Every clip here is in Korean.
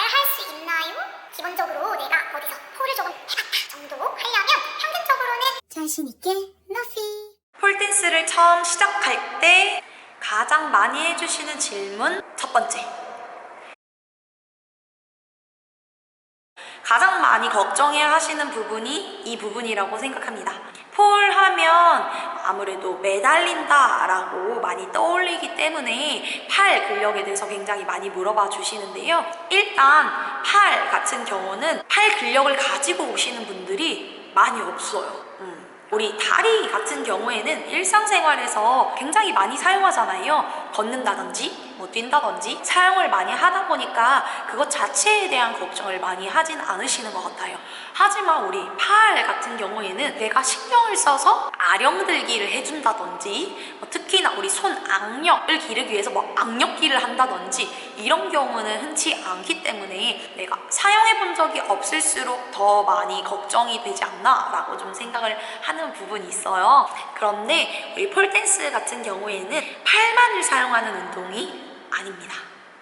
할 수 있나요? 기본적으로 내가 어디서 폴을 조금 해봤다 정도 하려면 평균적으로는 자신있게 너피. 폴댄스를 처음 시작할 때 가장 많이 해주시는 질문 첫 번째, 가장 많이 걱정해야 하시는 부분이 이 부분이라고 생각합니다. 폴 하면 아무래도 매달린다 라고 많이 떠올리기 때문에 팔 근력에 대해서 굉장히 많이 물어봐 주시는데요. 일단 팔 같은 경우는 팔 근력을 가지고 오시는 분들이 많이 없어요. 우리 다리 같은 경우에는 일상생활에서 굉장히 많이 사용하잖아요. 걷는다든지 뭐 뛴다든지 사용을 많이 하다 보니까 그것 자체에 대한 걱정을 많이 하진 않으시는 것 같아요. 하지만 우리 팔 같은 경우에는 내가 신경을 써서 아령들기를 해준다든지 특히나 우리 손 악력을 기르기 위해서 뭐 악력기를 한다든지 이런 경우는 흔치 않기 때문에 내가 사용해 본 적이 없을수록 더 많이 걱정이 되지 않나 라고 좀 생각을 하는 부분이 있어요. 그런데 우리 폴댄스 같은 경우에는 팔만을 사용하는 운동이 아닙니다.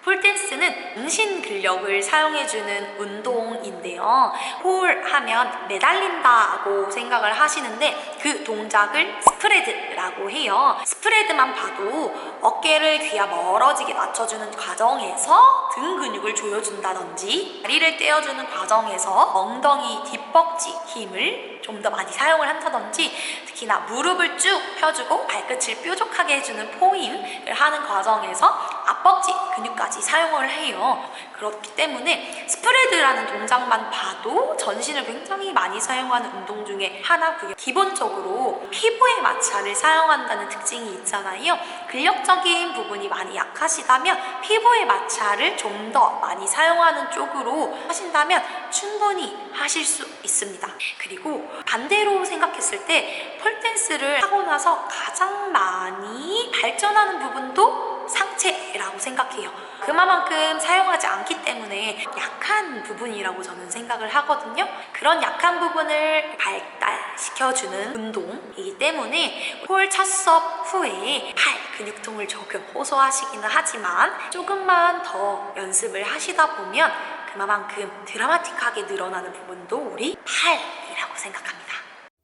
폴댄스는 전신 근력을 사용해주는 운동인데요. 폴 하면 매달린다고 생각을 하시는데 그 동작을 스프레드라고 해요. 스프레드만 봐도 어깨를 귀와 멀어지게 낮춰주는 과정에서 등 근육을 조여준다든지 다리를 떼어주는 과정에서 엉덩이 뒷벅지 힘을 좀 더 많이 사용을 한다든지 특히나 무릎을 쭉 펴주고 발끝을 뾰족하게 해주는 포임을 하는 과정에서 앞벅지 근육까지 사용을 해요. 그렇기 때문에 스프레드라는 동작만 봐도 전신을 굉장히 많이 사용하는 운동 중에 하나고요. 기본적으로 피부의 마찰을 사용한다는 특징이 있잖아요. 근력적인 부분이 많이 약하시다면 피부의 마찰을 좀 더 많이 사용하는 쪽으로 하신다면 충분히 하실 수 있습니다. 그리고 반대로 생각했을 때 폴댄스를 하고 나서 가장 많이 발전하는 부분도 상체라고 생각해요. 그만큼 사용하지 않기 때문에 약한 부분이라고 저는 생각을 하거든요. 그런 약한 부분을 발달시켜주는 운동이기 때문에 폴 첫 수업 후에 팔 근육통을 조금 호소하시기는 하지만 조금만 더 연습을 하시다 보면 그만큼 드라마틱하게 늘어나는 부분도 우리 팔이라고 생각합니다.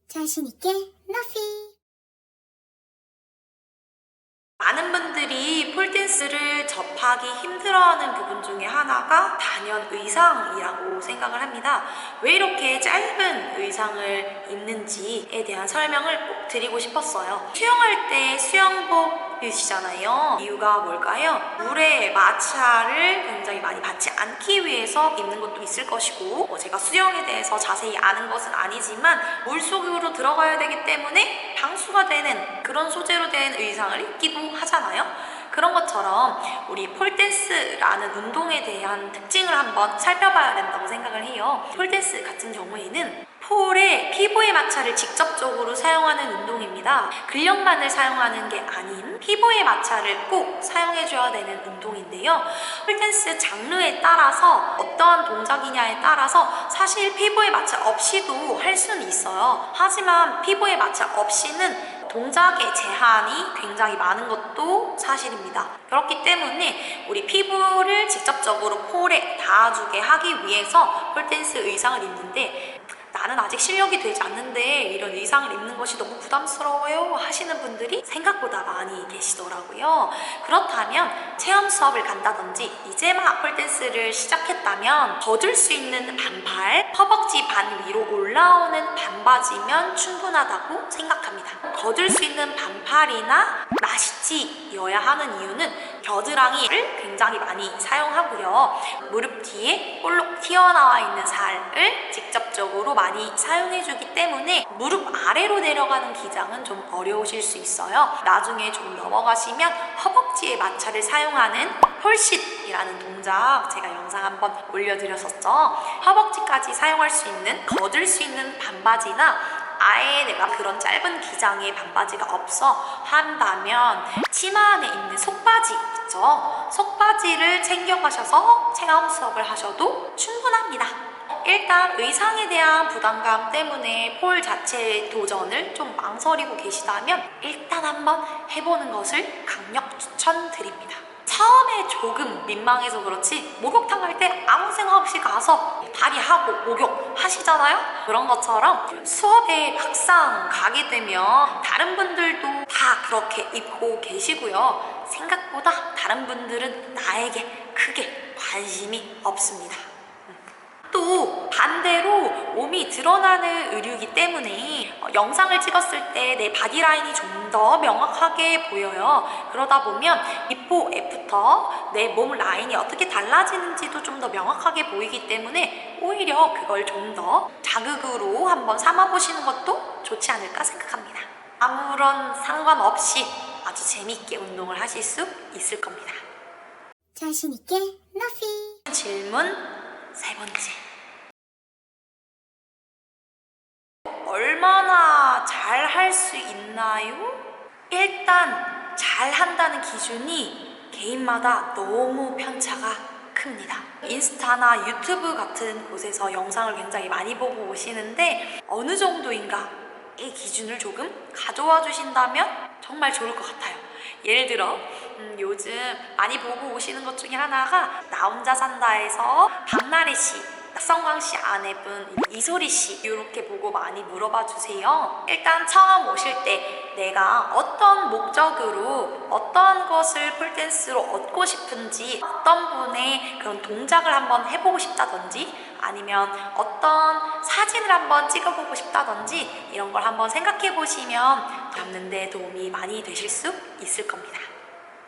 자신있게 너피. 많은 분들이 폴댄스를 접하기 힘들어하는 부분 중에 하나가 단연 의상이라고 생각을 합니다. 왜 이렇게 짧은 의상을 입는지에 대한 설명을 꼭 드리고 싶었어요. 수영할 때 수영복 입으시잖아요. 이유가 뭘까요? 물의 마찰을 굉장히 많이 받지 않기 위해서 입는 것도 있을 것이고 제가 수영에 대해서 자세히 아는 것은 아니지만 물속으로 들어가야 되기 때문에 방수가 되는 그런 소재로 된 의상을 입기도 하잖아요. 그런 것처럼 우리 폴댄스라는 운동에 대한 특징을 한번 살펴봐야 된다고 생각을 해요. 폴댄스 같은 경우에는 폴의 피부의 마찰을 직접적으로 사용하는 운동입니다. 근력만을 사용하는 게 아닌 피부의 마찰을 꼭 사용해줘야 되는 운동인데요. 폴댄스 장르에 따라서 어떠한 동작이냐에 따라서 사실 피부의 마찰 없이도 할 수는 있어요. 하지만 피부의 마찰 없이는 동작의 제한이 굉장히 많은 것도 사실입니다. 그렇기 때문에 우리 피부를 직접적으로 폴에 닿아주게 하기 위해서 폴댄스 의상을 입는데 나는 아직 실력이 되지 않는데 이런 의상을 입는 것이 너무 부담스러워요 하시는 분들이 생각보다 많이 계시더라고요. 그렇다면 체험 수업을 간다든지 이제 막 폴댄스를 시작했다면 걷을 수 있는 반팔, 허벅지 반 위로 올라오는 반바지면 충분하다고 생각합니다. 걷을 수 있는 반팔이나 나시티여야 하는 이유는 겨드랑이를 굉장히 많이 사용하고요. 무릎 뒤에 볼록 튀어나와 있는 살을 직접적으로 많이 사용해주기 때문에 무릎 아래로 내려가는 기장은 좀 어려우실 수 있어요. 나중에 좀 넘어가시면 허벅지의 마찰을 사용하는 폴싯이라는 동작 제가 영상 한번 올려드렸었죠. 허벅지까지 사용할 수 있는 걷을 수 있는 반바지나 아예 내가 그런 짧은 기장의 반바지가 없어 한다면 치마 안에 있는 속바지 있죠? 속바지를 챙겨가셔서 체험 수업을 하셔도 충분합니다. 일단 의상에 대한 부담감 때문에 폴 자체의 도전을 좀 망설이고 계시다면 일단 한번 해보는 것을 강력 추천드립니다. 자, 처음에 조금 민망해서 그렇지 목욕탕 갈 때 아무 생각 없이 가서 발휘하고 목욕하시잖아요? 그런 것처럼 수업에 막상 가게 되면 다른 분들도 다 그렇게 입고 계시고요. 생각보다 다른 분들은 나에게 크게 관심이 없습니다. 또 반대로 몸이 드러나는 의류이기 때문에 영상을 찍었을 때 내 바디라인이 좀 더 명확하게 보여요. 그러다 보면 비포 애프터 내 몸 라인이 어떻게 달라지는지도 좀 더 명확하게 보이기 때문에 오히려 그걸 좀 더 자극으로 한번 삼아보시는 것도 좋지 않을까 생각합니다. 아무런 상관없이 아주 재밌게 운동을 하실 수 있을 겁니다. 자신있게 너피. 질문 세 번째. 얼마나 잘 할 수 있나요? 일단 잘 한다는 기준이 개인마다 너무 편차가 큽니다. 인스타나 유튜브 같은 곳에서 영상을 굉장히 많이 보고 오시는데 어느 정도인가 이 기준을 조금 가져와 주신다면 정말 좋을 것 같아요. 예를 들어 요즘 많이 보고 오시는 것 중에 하나가 나 혼자 산다에서 박나래 씨, 낙성광 씨 아내분 이소리 씨 이렇게 보고 많이 물어봐 주세요. 일단 처음 오실 때 내가 어떤 목적으로 어떤 것을 폴댄스로 얻고 싶은지, 어떤 분의 그런 동작을 한번 해보고 싶다든지, 아니면 어떤 사진을 한번 찍어보고 싶다든지 이런 걸 한번 생각해 보시면 잡는 데 도움이 많이 되실 수 있을 겁니다.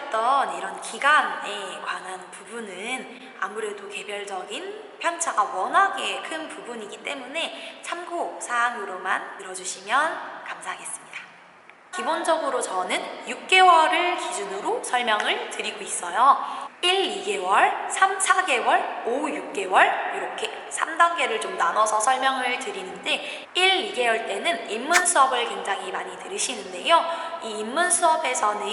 어떤 이런 기간에 관한 부분은 아무래도 개별적인 편차가 워낙에 큰 부분이기 때문에 참고 사항으로만 들어주시면 감사하겠습니다. 기본적으로 저는 6개월을 기준으로 설명을 드리고 있어요. 1, 2개월, 3, 4개월, 5, 6개월 이렇게 3단계를 좀 나눠서 설명을 드리는데 1, 2개월 때는 입문 수업을 굉장히 많이 들으시는데요. 이 입문 수업에서는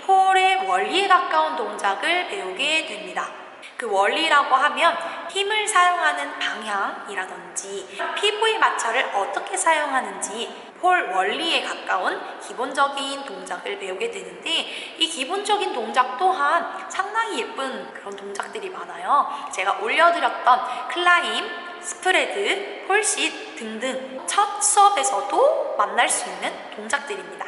폴의 원리에 가까운 동작을 배우게 됩니다. 그 원리라고 하면 힘을 사용하는 방향이라든지 피부의 마찰을 어떻게 사용하는지 폴 원리에 가까운 기본적인 동작을 배우게 되는데 이 기본적인 동작 또한 상당히 예쁜 그런 동작들이 많아요. 제가 올려드렸던 클라임, 스프레드, 폴싯 등등 첫 수업에서도 만날 수 있는 동작들입니다.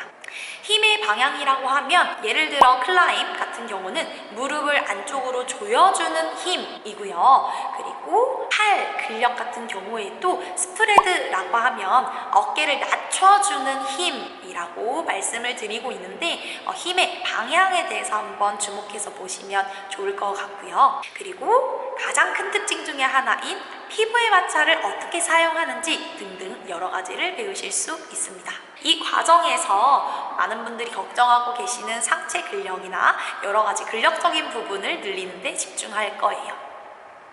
힘의 방향이라고 하면 예를 들어 클라임 같은 경우는 무릎을 안쪽으로 조여주는 힘이고요. 그리고 팔 근력 같은 경우에도 스프레드라고 하면 어깨를 낮춰주는 힘이라고 말씀을 드리고 있는데 힘의 방향에 대해서 한번 주목해서 보시면 좋을 것 같고요. 그리고 가장 큰 특징 중에 하나인 피부의 마찰을 어떻게 사용하는지 등등 여러 가지를 배우실 수 있습니다. 이 과정에서 많은 분들이 걱정하고 계시는 상체 근력이나 여러 가지 근력적인 부분을 늘리는 데 집중할 거예요.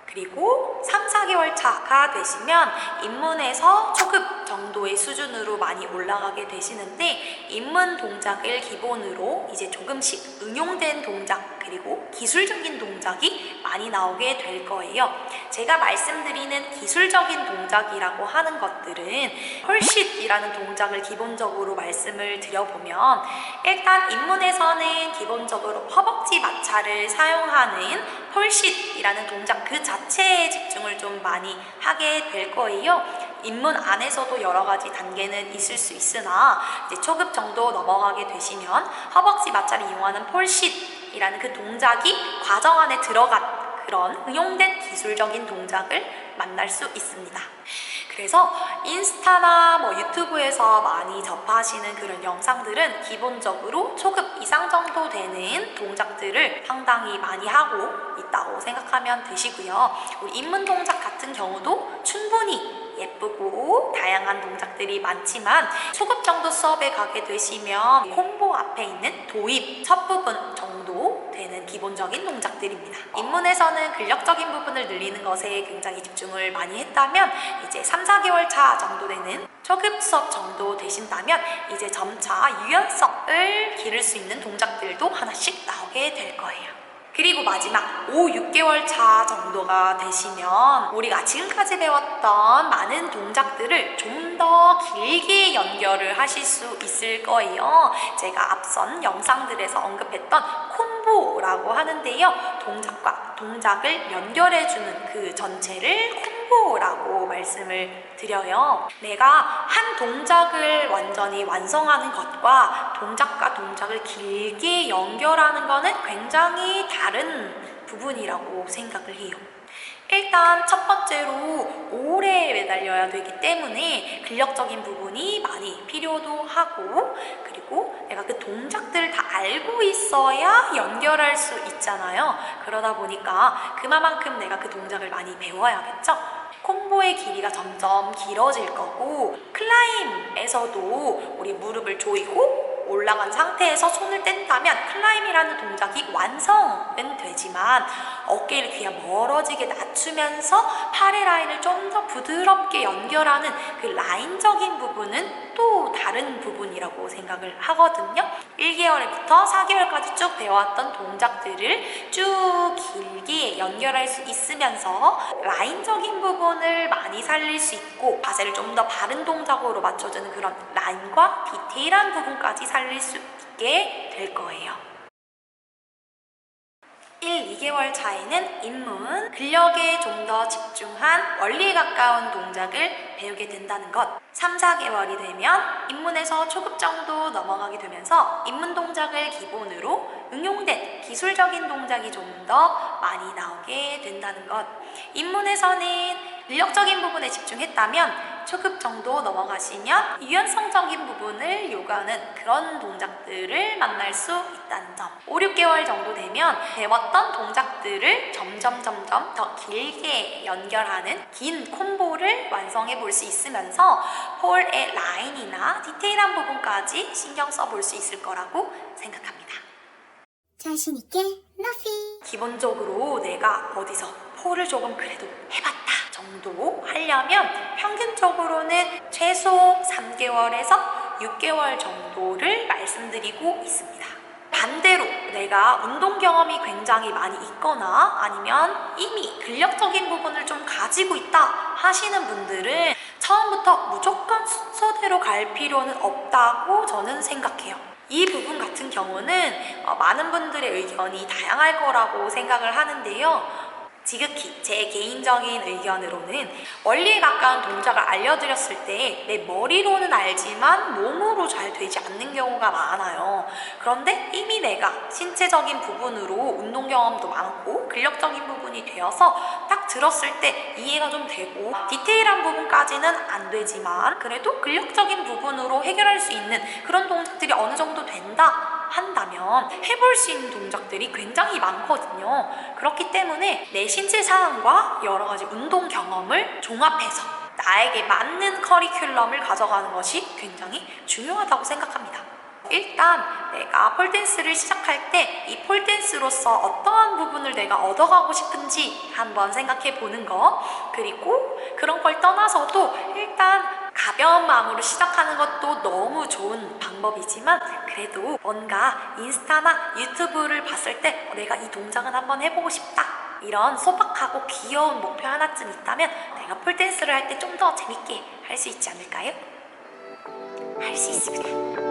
그리고 3, 4개월 차가 되시면 입문에서 초급 정도의 수준으로 많이 올라가게 되시는데 입문 동작을 기본으로 이제 조금씩 응용된 동작 그리고 기술적인 동작이 많이 나오게 될 거예요. 제가 말씀드리는 기술적인 동작이라고 하는 것들은 폴싯이라는 동작을 기본적으로 말씀을 드려보면 일단 입문에서는 기본적으로 허벅지 마찰을 사용하는 폴싯이라는 동작 그 자체에 집중을 좀 많이 하게 될 거예요. 입문 안에서도 여러 가지 단계는 있을 수 있으나 이제 초급 정도 넘어가게 되시면 허벅지 마찰을 이용하는 폴싯이라는 그 동작이 과정 안에 들어간 그런 응용된 기술적인 동작을 만날 수 있습니다. 그래서 인스타나 유튜브에서 많이 접하시는 그런 영상들은 기본적으로 초급 이상 정도 되는 동작들을 상당히 많이 하고 있다고 생각하면 되시고요. 우리 입문 동작 같은 경우도 충분히 예쁘고 다양한 동작들이 많지만 초급 정도 수업에 가게 되시면 콤보 앞에 있는 도입 첫 부분 정도 되는 기본적인 동작들입니다. 입문에서는 근력적인 부분을 늘리는 것에 굉장히 집중을 많이 했다면 이제 3, 4개월 차 정도 되는 초급 수업 정도 되신다면 이제 점차 유연성을 기를 수 있는 동작들도 하나씩 나오게 될 거예요. 그리고 마지막 5, 6개월 차 정도가 되시면 우리가 지금까지 배웠던 많은 동작들을 좀 더 길게 연결을 하실 수 있을 거예요. 제가 앞선 영상들에서 언급했던 콤보 콤보라고 하는데요. 동작과 동작을 연결해주는 그 전체를 콤보라고 말씀을 드려요. 내가 한 동작을 완전히 완성하는 것과 동작과 동작을 길게 연결하는 것은 굉장히 다른 부분이라고 생각을 해요. 일단 첫 번째로 오래 매달려야 되기 때문에 근력적인 부분이 많이 필요도 하고, 그리고 내가 그 동작들을 다 알고 있어야 연결할 수 있잖아요. 그러다 보니까 그만큼 내가 그 동작을 많이 배워야겠죠? 콤보의 길이가 점점 길어질 거고, 클라임에서도 우리 무릎을 조이고 올라간 상태에서 손을 뗀다면 클라임이라는 동작이 완성은 되지만 어깨를 그냥 멀어지게 낮추면서 팔의 라인을 좀 더 부드럽게 연결하는 그 라인적인 부분은 또 다른 부분이라고 생각을 하거든요. 1개월부터 4개월까지 쭉 배워왔던 동작들을 쭉 길게 연결할 수 있으면서 라인적인 부분을 많이 살릴 수 있고, 자세를 좀 더 바른 동작으로 맞춰주는 그런 라인과 디테일한 부분까지 살릴 수 있게 될 거예요. 1, 2개월 차에는 입문, 근력에 좀 더 집중한 원리에 가까운 동작을 배우게 된다는 것. 3, 4개월이 되면 입문에서 초급 정도 넘어가게 되면서 입문 동작을 기본으로 응용된 기술적인 동작이 좀 더 많이 나오게 된다는 것. 입문에서는 근력적인 부분에 집중했다면 초급 정도 넘어가시면 유연성적인 부분을 요구하는 그런 동작들을 만날 수 있다는 점. 5, 6개월 정도 되면 배웠던 동작들을 점점 더 길게 연결하는 긴 콤보를 완성해 볼 수 있으면서 폴의 라인이나 디테일한 부분까지 신경 써볼 수 있을 거라고 생각합니다. 자신있게 너피. 기본적으로 내가 어디서 폴을 조금 그래도 해봤다 정도 하려면 평균적으로는 최소 3개월에서 6개월 정도를 말씀드리고 있습니다. 반대로 내가 운동 경험이 굉장히 많이 있거나 아니면 이미 근력적인 부분을 좀 가지고 있다 하시는 분들은 처음부터 무조건 순서대로 갈 필요는 없다고 저는 생각해요. 이 부분 같은 경우는 많은 분들의 의견이 다양할 거라고 생각을 하는데요. 지극히 제 개인적인 의견으로는 원리에 가까운 동작을 알려드렸을 때 내 머리로는 알지만 몸으로 잘 되지 않는 경우가 많아요. 그런데 이미 내가 신체적인 부분으로 운동 경험도 많고 근력적인 부분이 되어서 딱 들었을 때 이해가 좀 되고 디테일한 부분까지는 안 되지만 그래도 근력적인 부분으로 해결할 수 있는 그런 동작들이 어느 정도 된다 한다면 해볼 수 있는 동작들이 굉장히 많거든요. 그렇기 때문에 내 신체 상황과 여러 가지 운동 경험을 종합해서 나에게 맞는 커리큘럼을 가져가는 것이 굉장히 중요하다고 생각합니다. 일단 내가 폴댄스를 시작할 때 이 폴댄스로서 어떠한 부분을 내가 얻어가고 싶은지 한번 생각해 보는 거, 그리고 그런 걸 떠나서도 일단 가벼운 마음으로 시작하는 것도 너무 좋은 방법이지만 그래도 뭔가 인스타나 유튜브를 봤을 때 내가 이 동작은 한번 해보고 싶다, 이런 소박하고 귀여운 목표 하나쯤 있다면 내가 폴댄스를 할 때 좀 더 재밌게 할 수 있지 않을까요? 할 수 있습니다.